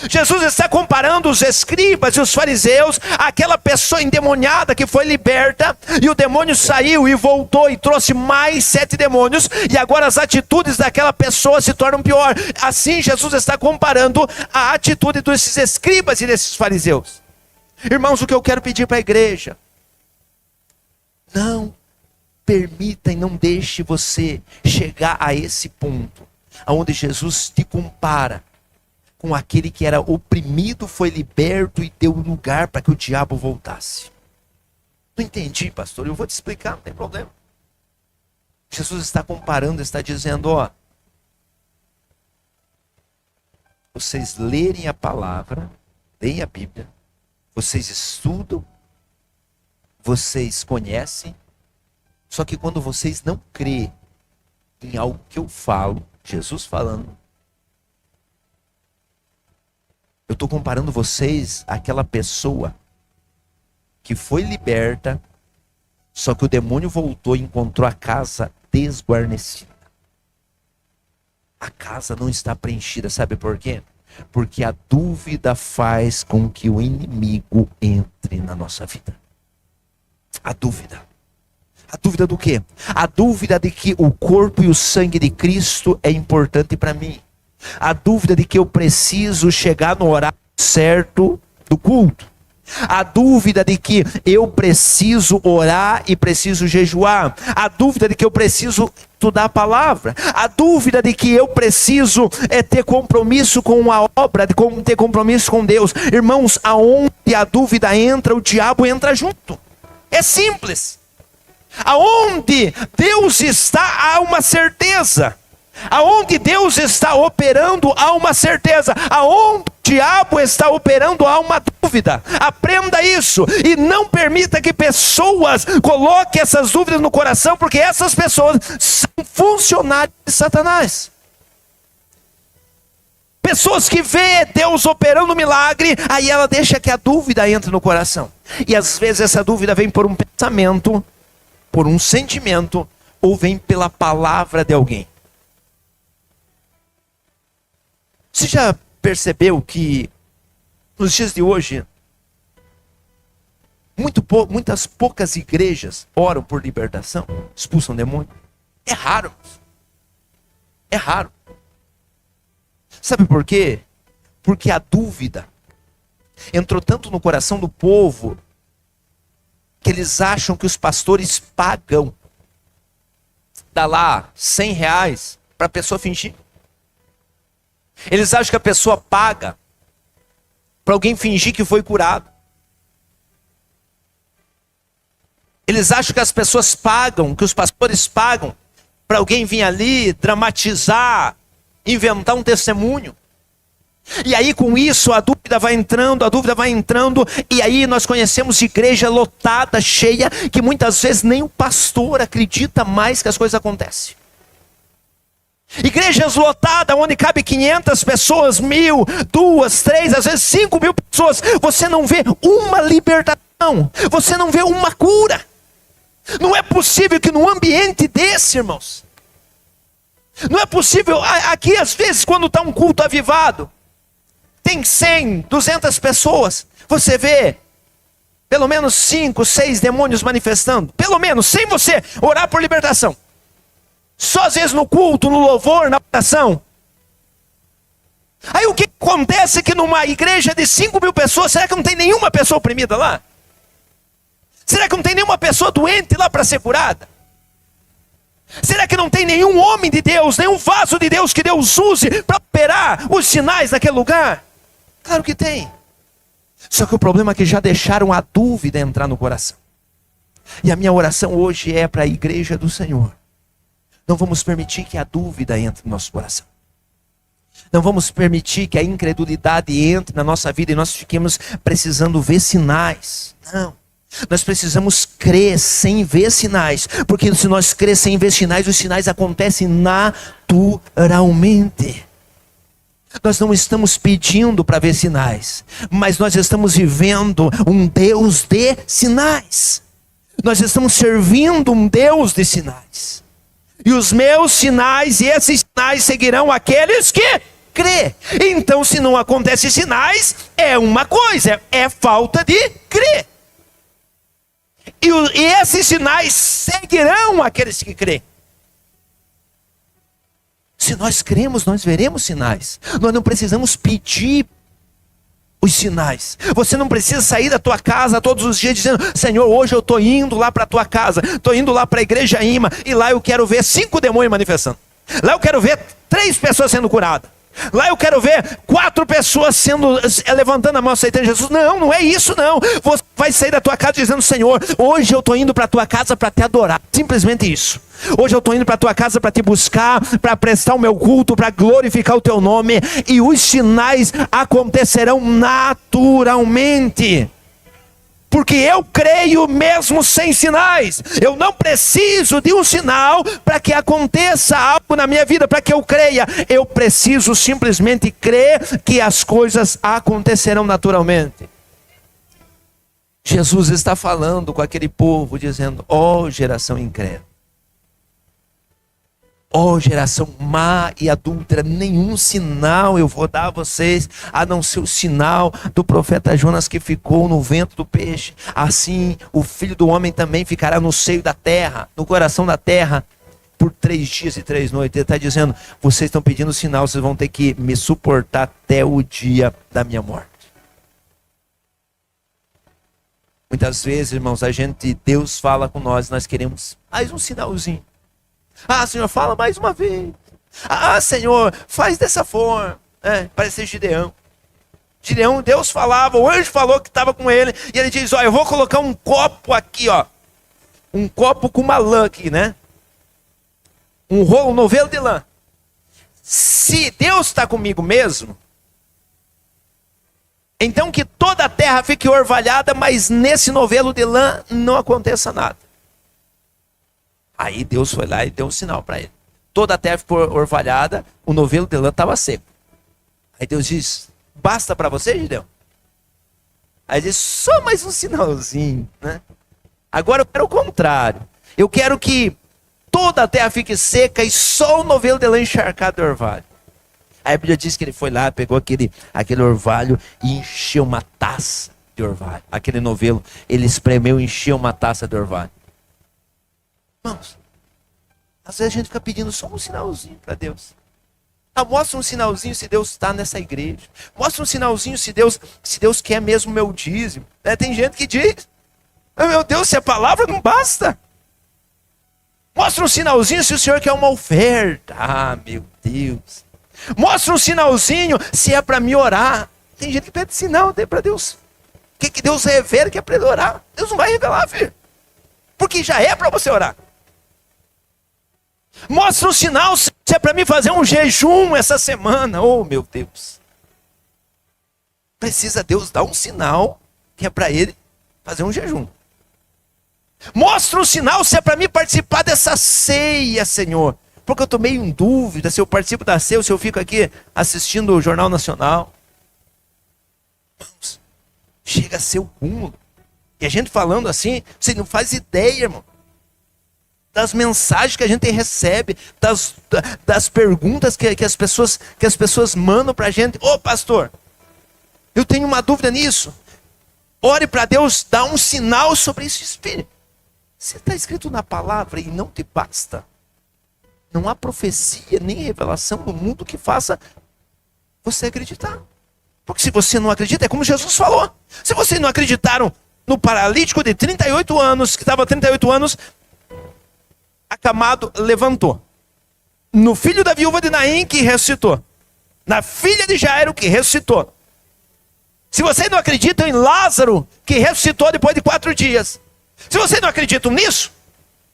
Jesus está comparando os escribas e os fariseus àquela pessoa endemoniada que foi liberta, e o demônio saiu e voltou e trouxe mais 7 demônios, e agora as atitudes daquela pessoa se tornam pior. Assim Jesus está comparando a atitude desses escribas e desses fariseus. Irmãos, o que eu quero pedir para a igreja: não permita e não deixe você chegar a esse ponto onde Jesus te compara com aquele que era oprimido, foi liberto e deu lugar para que o diabo voltasse. Não entendi, pastor. Eu vou te explicar, não tem problema. Jesus está comparando, está dizendo, ó, vocês lerem a palavra, leem a Bíblia, vocês estudam, vocês conhecem, só que quando vocês não crêem em algo que eu falo, Jesus falando, eu estou comparando vocês àquela pessoa que foi liberta, Só que o demônio voltou e encontrou a casa desguarnecida. A casa não está preenchida, sabe por quê? Porque a dúvida faz com que o inimigo entre na nossa vida. A dúvida. A dúvida do quê? A dúvida de que o corpo e o sangue de Cristo é importante para mim. A dúvida de que eu preciso chegar no horário certo do culto. A dúvida de que eu preciso orar e preciso jejuar. A dúvida de que eu preciso estudar a palavra. A dúvida de que eu preciso ter compromisso com a obra, de ter compromisso com Deus. Irmãos, aonde a dúvida entra, o diabo entra junto. É simples. Aonde Deus está, há uma certeza. Aonde Deus está operando, há uma certeza. Aonde o diabo está operando, há uma dúvida. Aprenda isso. E não permita que pessoas coloquem essas dúvidas no coração, porque essas pessoas são funcionários de Satanás. Pessoas que vê Deus operando um milagre, aí ela deixa que a dúvida entre no coração. E às vezes essa dúvida vem por um pensamento, por um sentimento, ou vem pela palavra de alguém. Você já percebeu que nos dias de hoje, muitas poucas igrejas oram por libertação, expulsam demônio? É raro. É raro. Sabe por quê? Porque a dúvida entrou tanto no coração do povo que eles acham que os pastores pagam. Dá lá R$100 para a pessoa fingir. Eles acham que a pessoa paga para alguém fingir que foi curado. Eles acham que as pessoas pagam, que os pastores pagam para alguém vir ali dramatizar, inventar um testemunho. E aí com isso a dúvida vai entrando, e aí nós conhecemos igreja lotada, cheia, que muitas vezes nem o pastor acredita mais que as coisas acontecem. Igrejas lotadas, onde cabe 500 pessoas, 1.000, 2, 3, às vezes 5.000 pessoas, você não vê uma libertação, você não vê uma cura. Não é possível que num ambiente desse, irmãos, não é possível, aqui às vezes quando está um culto avivado, tem 100, 200 pessoas, você vê pelo menos 5, 6 demônios manifestando, pelo menos, sem você orar por libertação. Só às vezes no culto, no louvor, na oração. Aí o que acontece que numa igreja de 5.000 pessoas, será que não tem nenhuma pessoa oprimida lá? Será que não tem nenhuma pessoa doente lá para ser curada? Será que não tem nenhum homem de Deus, nenhum vaso de Deus que Deus use para operar os sinais naquele lugar? Claro que tem. Só que o problema é que já deixaram a dúvida entrar no coração. E a minha oração hoje é para a igreja do Senhor. Não vamos permitir que a dúvida entre no nosso coração. Não vamos permitir que a incredulidade entre na nossa vida e nós fiquemos precisando ver sinais. Não. Nós precisamos crer sem ver sinais. Porque se nós crer sem ver sinais, os sinais acontecem naturalmente. Nós não estamos pedindo para ver sinais, mas nós estamos vivendo um Deus de sinais. Nós estamos servindo um Deus de sinais. E os meus sinais e esses sinais seguirão aqueles que crê. Então, se não acontece sinais, é uma coisa, é falta de crer. E esses sinais seguirão aqueles que crê. Se nós cremos, nós veremos sinais. Nós não precisamos pedir os sinais. Você não precisa sair da tua casa todos os dias dizendo: Senhor, hoje eu estou indo lá para a tua casa, estou indo lá para a igreja Ima, e lá eu quero ver 5 demônios manifestando. Lá eu quero ver 3 pessoas sendo curadas. Lá eu quero ver 4 pessoas levantando a mão, aceitando Jesus. Não, não é isso não. Você vai sair da tua casa dizendo: Senhor, hoje eu estou indo para a tua casa para te adorar. Simplesmente isso. Hoje eu estou indo para a tua casa para te buscar, para prestar o meu culto, para glorificar o teu nome. E os sinais acontecerão naturalmente. Porque eu creio mesmo sem sinais. Eu não preciso de um sinal para que aconteça algo na minha vida, para que eu creia. Eu preciso simplesmente crer que as coisas acontecerão naturalmente. Jesus está falando com aquele povo, dizendo: ó geração incrédula, ó geração má e adúltera, nenhum sinal eu vou dar a vocês, a não ser o sinal do profeta Jonas que ficou no vento do peixe. Assim o Filho do Homem também ficará no seio da terra, no coração da terra, por 3 dias e 3 noites. Ele está dizendo: vocês estão pedindo sinal, vocês vão ter que me suportar até o dia da minha morte. Muitas vezes, irmãos, Deus fala com nós queremos mais um sinalzinho. Ah, Senhor, fala mais uma vez. Ah, Senhor, faz dessa forma. Parece Gideão. Gideão, Deus falava, o anjo falou que estava com ele, e ele diz: ó, eu vou colocar um copo aqui, ó. Um copo com uma lã aqui, né? Um novelo de lã. Se Deus está comigo mesmo, então que toda a terra fique orvalhada, mas nesse novelo de lã não aconteça nada. Aí Deus foi lá e deu um sinal para ele. Toda a terra ficou orvalhada, o novelo de lã estava seco. Aí Deus diz: basta para você, Gideão? Aí ele diz: só mais um sinalzinho, né? Agora eu quero o contrário. Eu quero que toda a terra fique seca e só o novelo de lã encharcado de orvalho. Aí a Bíblia diz que ele foi lá, pegou aquele orvalho e encheu uma taça de orvalho. Aquele novelo, ele espremeu e encheu uma taça de orvalho. Irmãos, às vezes a gente fica pedindo só um sinalzinho para Deus. Mostra um sinalzinho se Deus está nessa igreja. Mostra um sinalzinho se Deus quer mesmo meu dízimo. Tem gente que diz: meu Deus, se a palavra não basta. Mostra um sinalzinho se o Senhor quer uma oferta. Ah, meu Deus. Mostra um sinalzinho se é para me orar. Tem gente que pede sinal para Deus. O que Deus revela que é para ele orar? Deus não vai revelar, filho. Porque já é para você orar. Mostra um sinal se é para mim fazer um jejum essa semana. Oh, meu Deus. Precisa Deus dar um sinal que é para ele fazer um jejum. Mostra um sinal se é para mim participar dessa ceia, Senhor. Porque eu estou meio em dúvida se eu participo da ceia ou se eu fico aqui assistindo o Jornal Nacional. Chega a ser o cúmulo. E a gente falando assim, você não faz ideia, irmão, das mensagens que a gente recebe, das perguntas que as pessoas mandam para a gente. Ô pastor, eu tenho uma dúvida nisso. Ore para Deus dar um sinal sobre isso, Espírito. Se está escrito na palavra e não te basta, não há profecia nem revelação no mundo que faça você acreditar. Porque se você não acredita, é como Jesus falou. Se vocês não acreditaram no paralítico de 38 anos, que estava 38 anos, acamado, levantou. No filho da viúva de Naim, que ressuscitou. Na filha de Jairo, que ressuscitou. Se vocês não acreditam em Lázaro, que ressuscitou depois de 4 dias. Se vocês não acreditam nisso,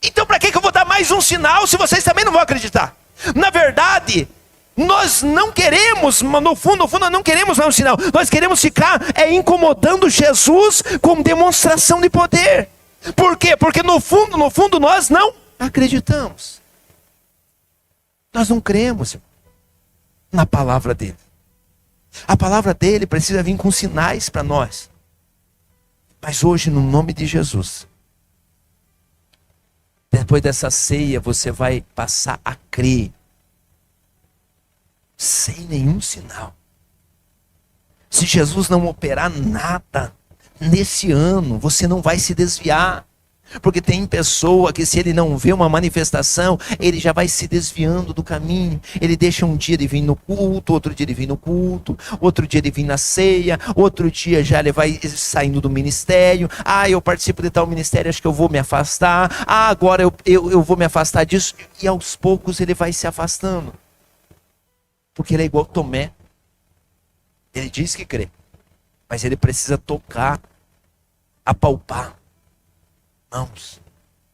então para que eu vou dar mais um sinal se vocês também não vão acreditar? Na verdade, nós não queremos, no fundo, nós não queremos mais um sinal. Nós queremos ficar incomodando Jesus com demonstração de poder. Por quê? Porque no fundo, nós não acreditamos. Nós não cremos na palavra dele. A palavra dele precisa vir com sinais para nós. Mas hoje, no nome de Jesus, depois dessa ceia, você vai passar a crer. Sem nenhum sinal. Se Jesus não operar nada nesse ano, você não vai se desviar. Porque tem pessoa que, se ele não vê uma manifestação, ele já vai se desviando do caminho. Ele deixa um dia de vir no culto, outro dia de vir no culto, outro dia de vir na ceia, outro dia já ele vai saindo do ministério. Ah, eu participo de tal ministério, acho que eu vou me afastar. Ah, agora eu vou me afastar disso. E aos poucos ele vai se afastando. Porque ele é igual Tomé. Ele diz que crê, mas ele precisa tocar, apalpar. Irmãos,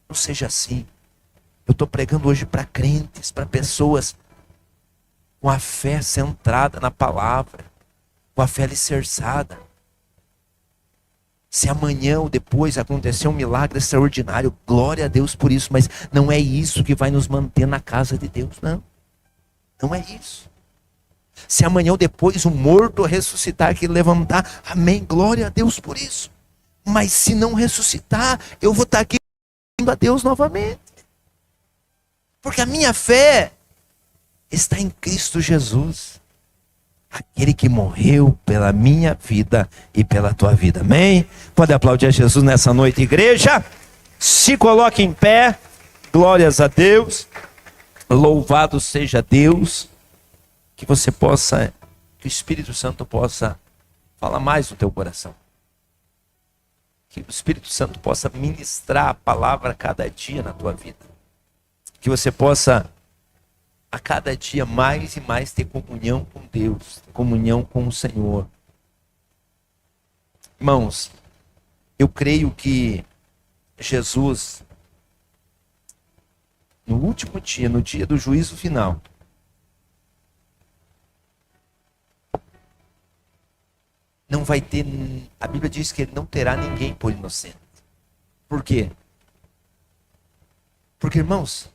não seja assim. Eu estou pregando hoje para crentes, para pessoas com a fé centrada na palavra, com a fé alicerçada. Se amanhã ou depois acontecer um milagre extraordinário, glória a Deus por isso, mas não é isso que vai nos manter na casa de Deus, não. Não é isso. Se amanhã ou depois um morto ressuscitar, que levantar, amém, glória a Deus por isso. Mas se não ressuscitar, eu vou estar aqui a Deus novamente. Porque a minha fé está em Cristo Jesus, aquele que morreu pela minha vida e pela tua vida. Amém? Pode aplaudir a Jesus nessa noite, igreja. Se coloque em pé. Glórias a Deus. Louvado seja Deus. Que você possa, que o Espírito Santo possa falar mais no teu coração. Que o Espírito Santo possa ministrar a palavra a cada dia na tua vida. Que você possa a cada dia mais e mais ter comunhão com Deus, comunhão com o Senhor. Irmãos, eu creio que Jesus, no último dia, no dia do juízo final, não vai ter, a Bíblia diz que ele não terá ninguém por inocente. Por quê? Porque, irmãos,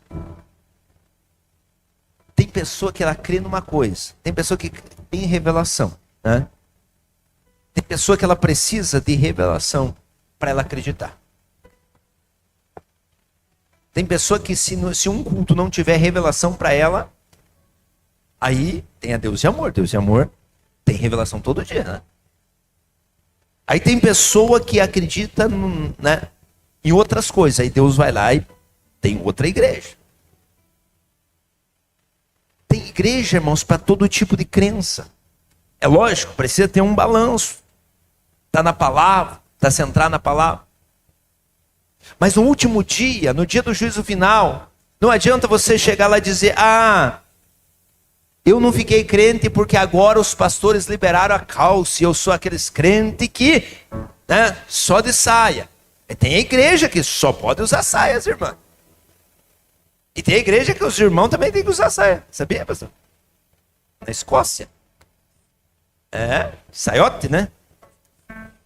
tem pessoa que ela crê numa coisa, tem pessoa que tem revelação, né? Tem pessoa que ela precisa de revelação para ela acreditar. Tem pessoa que se um culto não tiver revelação para ela, aí tem a Deus de amor. Deus de amor tem revelação todo dia, né? Aí tem pessoa que acredita né, em outras coisas. Aí Deus vai lá e tem outra igreja. Tem igreja, irmãos, para todo tipo de crença. É lógico, precisa ter um balanço. Está na palavra, está centrado na palavra. Mas no último dia, no dia do juízo final, não adianta você chegar lá e dizer: ah, eu não fiquei crente porque agora os pastores liberaram a calça e eu sou aqueles crentes que, né, só de saia. E tem a igreja que só pode usar saias, irmã. E tem a igreja que os irmãos também têm que usar saia. Sabia, pastor? Na Escócia. É, saiote, né?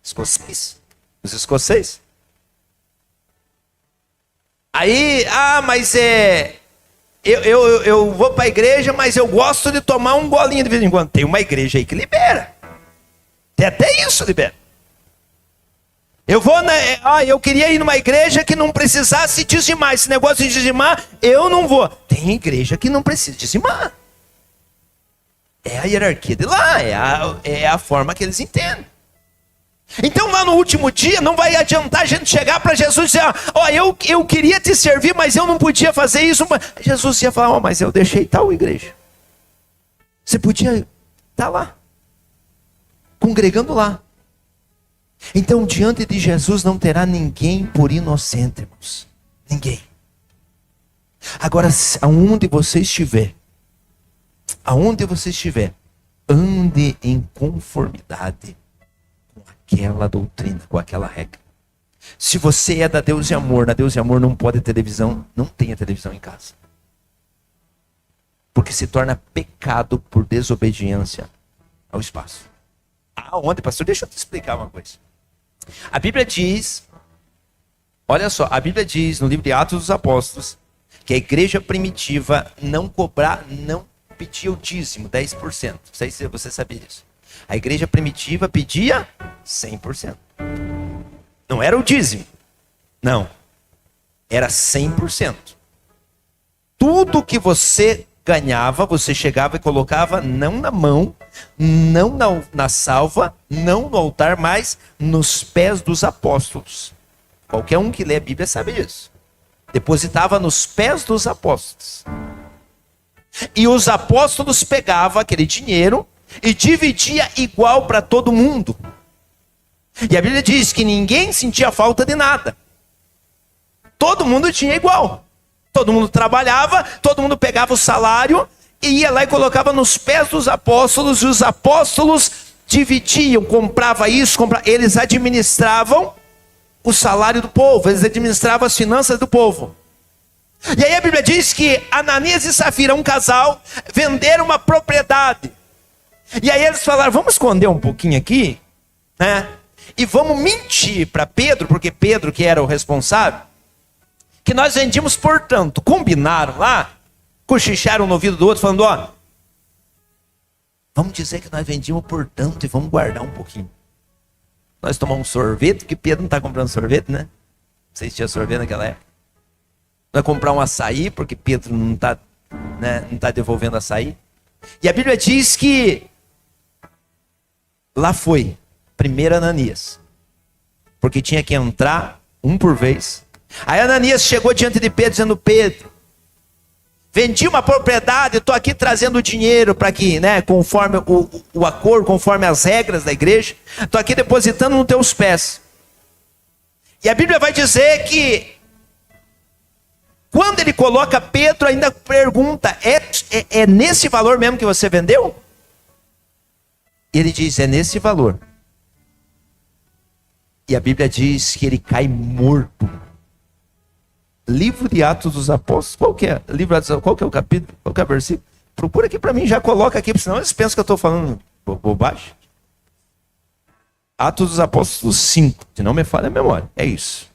Escocês. Os escoceses. Aí, mas eu vou para a igreja, mas eu gosto de tomar um golinho de vez em quando. Tem uma igreja aí que libera. Tem até isso, libera. Eu queria ir numa igreja que não precisasse dizimar. Esse negócio de dizimar, eu não vou. Tem igreja que não precisa dizimar. É a hierarquia de lá, é a forma que eles entendem. Então lá no último dia não vai adiantar a gente chegar para Jesus e dizer: eu queria te servir, mas eu não podia fazer isso. Jesus ia falar: mas eu deixei tal igreja. Você podia estar lá, congregando lá. Então diante de Jesus não terá ninguém por inocente, irmãos. Ninguém. Agora, aonde você estiver, ande em conformidade aquela doutrina, com aquela regra. Se você é da Deus e Amor, na Deus e Amor não pode televisão, não tenha televisão em casa. Porque se torna pecado por desobediência ao espaço. Aonde, pastor? Deixa eu te explicar uma coisa. A Bíblia diz, olha só, a Bíblia diz no livro de Atos dos Apóstolos, que a igreja primitiva não pedia o dízimo, 10%. Não sei se você sabia disso. A igreja primitiva pedia 100%. Não era o dízimo. Não. Era 100%. Tudo que você ganhava, você chegava e colocava não na mão, não na salva, não no altar, mas nos pés dos apóstolos. Qualquer um que lê a Bíblia sabe disso. Depositava nos pés dos apóstolos. E os apóstolos pegavam aquele dinheiro e dividia igual para todo mundo. E a Bíblia diz que ninguém sentia falta de nada. Todo mundo tinha igual. Todo mundo trabalhava, todo mundo pegava o salário e ia lá e colocava nos pés dos apóstolos. E os apóstolos dividiam, comprava isso, eles administravam o salário do povo, eles administravam as finanças do povo. E aí a Bíblia diz que Ananias e Safira, um casal, venderam uma propriedade. E aí eles falaram: vamos esconder um pouquinho aqui, né? E vamos mentir para Pedro, porque Pedro que era o responsável, que nós vendíamos por tanto. Combinaram lá, cochicharam no ouvido do outro, falando: vamos dizer que nós vendíamos por tanto e vamos guardar um pouquinho. Nós tomamos um sorvete, porque Pedro não está comprando sorvete, né? Vocês tinham sorvete naquela época. Vai comprar um açaí, porque Pedro não está, né, não tá devolvendo açaí. E a Bíblia diz que lá foi, primeiro Ananias. Porque tinha que entrar um por vez. Aí Ananias chegou diante de Pedro, dizendo: Pedro, vendi uma propriedade, estou aqui trazendo dinheiro para que, né, conforme o acordo, conforme as regras da igreja, estou aqui depositando nos teus pés. E a Bíblia vai dizer que, quando ele coloca Pedro, ainda pergunta: é nesse valor mesmo que você vendeu? Ele diz: é nesse valor. E a Bíblia diz que ele cai morto. Livro de Atos dos Apóstolos, qual que é? Livro de Atos, qual que é o capítulo? Qual que é o versículo? Procura aqui para mim, já coloca aqui, senão eles pensam que eu estou falando bobagem. Atos dos Apóstolos 5, se não me falha a memória, é isso.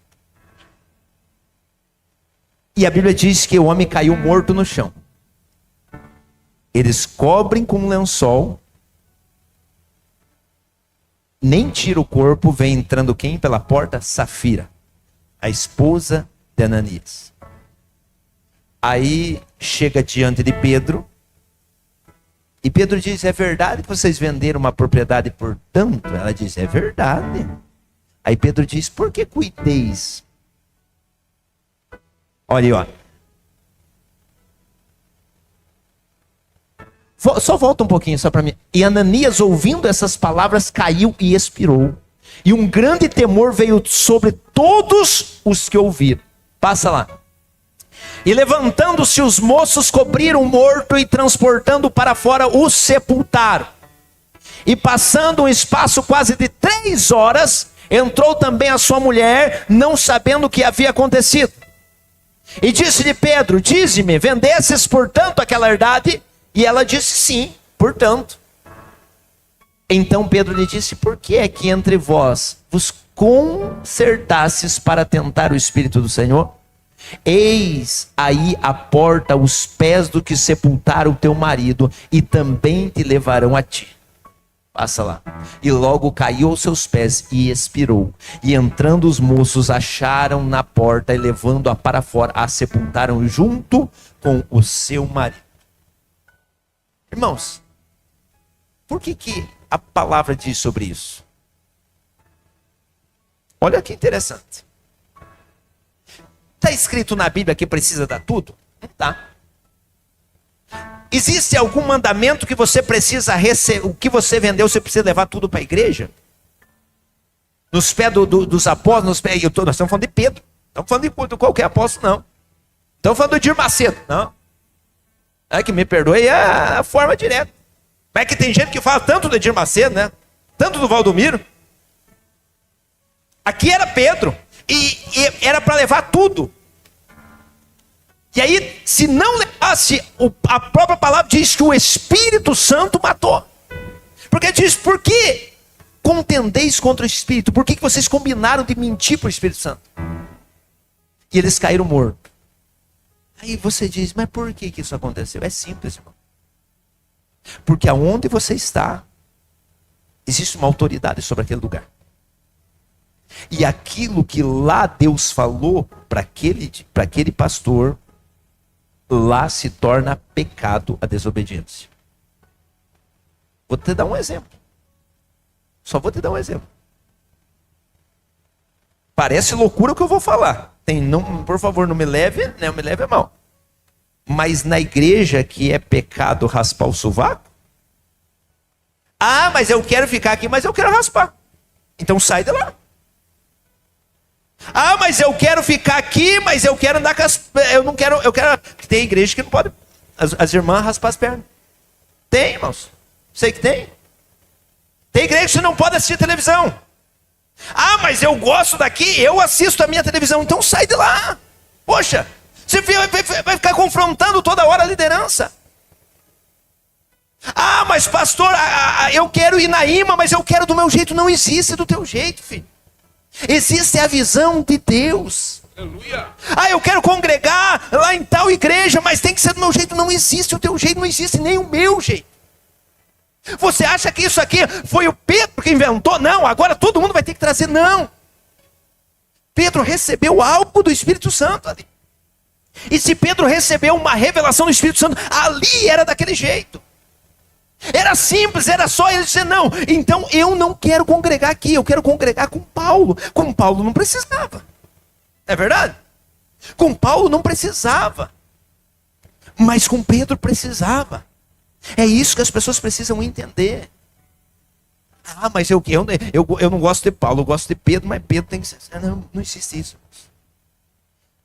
E a Bíblia diz que o homem caiu morto no chão. Eles cobrem com um lençol, nem tira o corpo, vem entrando quem pela porta? Safira, a esposa de Ananias. Aí chega diante de Pedro, e Pedro diz: é verdade que vocês venderam uma propriedade por tanto? Ela diz: é verdade. Aí Pedro diz: por que cuideis? Olha aí, ó. Só volta um pouquinho só para mim. E Ananias, ouvindo essas palavras, caiu e expirou. E um grande temor veio sobre todos os que ouviram. Passa lá. E levantando-se os moços, cobriram o morto e transportando para fora o sepultaram. E passando um espaço quase de 3 horas, entrou também a sua mulher, não sabendo o que havia acontecido. E disse-lhe Pedro: dize-me, vendesses portanto aquela herdade? E ela disse: sim, portanto. Então Pedro lhe disse: por que é que entre vós vos concertastes para tentar o Espírito do Senhor? Eis aí a porta os pés do que sepultaram o teu marido, e também te levarão a ti. Passa lá. E logo caiu aos seus pés e expirou. E entrando os moços, acharam na porta, e levando-a para fora, a sepultaram junto com o seu marido. Irmãos, por que a palavra diz sobre isso? Olha que interessante. Está escrito na Bíblia que precisa dar tudo? Não está. Existe algum mandamento que você precisa receber? O que você vendeu, você precisa levar tudo para a igreja? Nos pés dos apóstolos, nós estamos falando de Pedro. Não estamos falando de qualquer apóstolo, não. Estamos falando do Edir Macedo, não. É que me perdoe, é a forma direta. Mas é que tem gente que fala tanto do Edir Macedo, né? Tanto do Valdomiro. Aqui era Pedro. E era para levar tudo. E aí, se não levasse, a própria palavra diz que o Espírito Santo matou. Porque diz: por que contendeis contra o Espírito? Por que vocês combinaram de mentir para o Espírito Santo? E eles caíram mortos. Aí você diz: mas por que isso aconteceu? É simples, irmão. Porque aonde você está, existe uma autoridade sobre aquele lugar. E aquilo que lá Deus falou para aquele pastor, lá se torna pecado a desobediência. Vou te dar um exemplo. Só vou te dar um exemplo. Parece loucura o que eu vou falar. Por favor, não me leve a mal. Mas na igreja que é pecado raspar o sovaco? Ah, mas eu quero ficar aqui, mas eu quero raspar. Então sai de lá. Ah, mas eu quero ficar aqui, mas eu quero andar com eu quero. Tem igreja que não pode. As irmãs raspar as pernas. Tem, irmãos. Sei que tem. Tem igreja que você não pode assistir televisão. Ah, mas eu gosto daqui, eu assisto a minha televisão. Então sai de lá. Poxa, você vai ficar confrontando toda hora a liderança. Ah, mas pastor, eu quero ir na IMA, mas eu quero do meu jeito. Não existe do teu jeito, filho. Existe a visão de Deus. Aleluia. Ah, eu quero congregar lá em tal igreja, mas tem que ser do meu jeito. Não existe o teu jeito, não existe nem o meu jeito. Você acha que isso aqui foi o Pedro que inventou? Não, agora todo mundo vai ter que trazer. Não. Pedro recebeu algo do Espírito Santo ali. E se Pedro recebeu uma revelação do Espírito Santo, ali era daquele jeito. Era simples, era só ele dizer, não, então eu não quero congregar aqui, eu quero congregar com Paulo. Com Paulo não precisava. É verdade? Com Paulo não precisava. Mas com Pedro precisava. É isso que as pessoas precisam entender. Ah, mas eu não gosto de Paulo, eu gosto de Pedro, mas Pedro tem que ser. Não existe isso.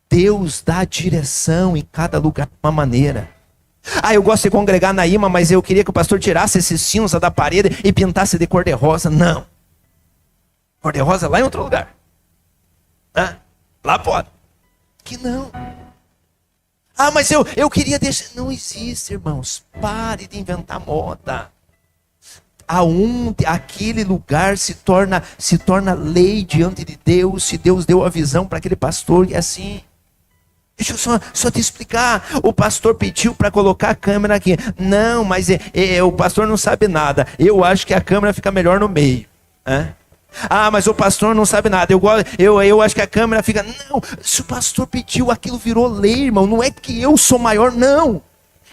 Deus dá direção em cada lugar de uma maneira. Ah, eu gosto de congregar na IMA, mas eu queria que o pastor tirasse esse cinza da parede e pintasse de cor de rosa. Não. Cor de rosa lá em outro lugar. Ah, lá pode. Que não. Ah, mas eu queria deixar. Não existe, irmãos. Pare de inventar moda. Aonde aquele lugar se torna lei diante de Deus, se Deus deu a visão para aquele pastor, e assim. Deixa eu só te explicar. O pastor pediu para colocar a câmera aqui. Não, mas o pastor não sabe nada. Eu acho que a câmera fica melhor no meio. Ah, mas o pastor não sabe nada. Eu acho que a câmera fica... Não, se o pastor pediu, aquilo virou lei, irmão. Não é que eu sou maior, não.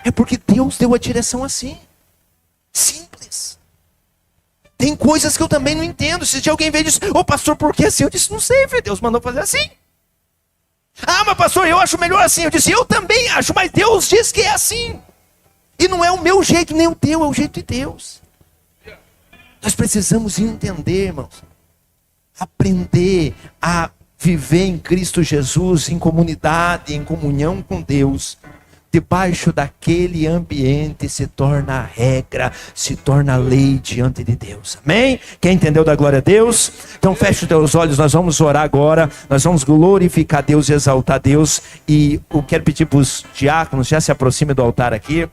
É porque Deus deu a direção assim. Simples. Tem coisas que eu também não entendo. Se alguém veio e disse, ô pastor, por que assim? Eu disse, não sei, Deus mandou fazer assim. Ah, mas pastor, eu acho melhor assim. Eu disse, eu também acho, mas Deus diz que é assim. E não é o meu jeito, nem o teu, é o jeito de Deus. Nós precisamos entender, irmãos. Aprender a viver em Cristo Jesus, em comunidade, em comunhão com Deus. Debaixo daquele ambiente se torna a regra, se torna a lei diante de Deus. Amém? Quem entendeu da glória a Deus? Então feche os teus olhos, nós vamos orar agora. Nós vamos glorificar Deus e exaltar Deus. E eu quero pedir para os diáconos, já se aproximem do altar aqui.